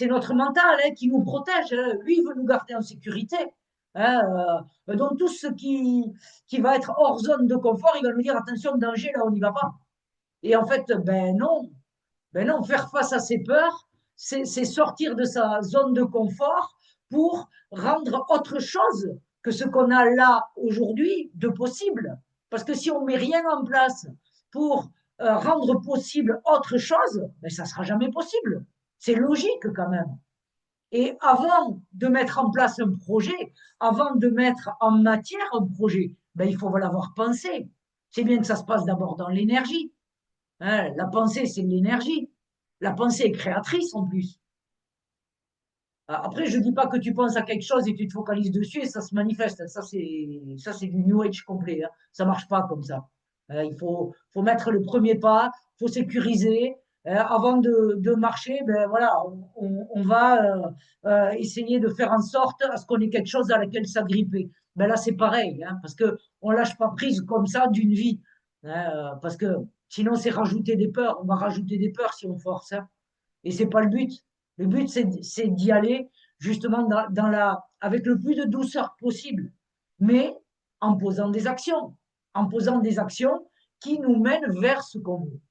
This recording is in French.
c'est notre mental qui nous protège, hein. Lui, il veut nous garder en sécurité, hein. Donc, tout ce qui va être hors zone de confort, il va nous dire attention, danger, là, on n'y va pas. Et en fait, ben non, faire face à ses peurs, c'est sortir de sa zone de confort pour rendre autre chose que ce qu'on a là aujourd'hui de possible. Parce que si on met rien en place pour rendre possible autre chose, ben ça sera jamais possible. C'est logique quand même. Et avant de mettre en place un projet, avant de mettre en matière un projet, ben, il faut l'avoir pensé. C'est bien que ça se passe d'abord dans l'énergie, hein. La pensée, c'est de l'énergie. La pensée est créatrice en plus. Après, je ne dis pas que tu penses à quelque chose et tu te focalises dessus et ça se manifeste. Ça, c'est du New Age complet, hein. Ça marche pas comme ça. Il faut mettre le premier pas, il faut sécuriser. Avant de marcher, ben voilà, on va essayer de faire en sorte à ce qu'on ait quelque chose à laquelle s'agripper. Ben là, c'est pareil, hein, parce que on lâche pas prise comme ça d'une vie, hein, parce que sinon, c'est rajouter des peurs. On va rajouter des peurs si on force, hein. Et c'est pas le but. Le but, c'est d'y aller justement avec le plus de douceur possible, mais en posant des actions qui nous mènent vers ce qu'on veut.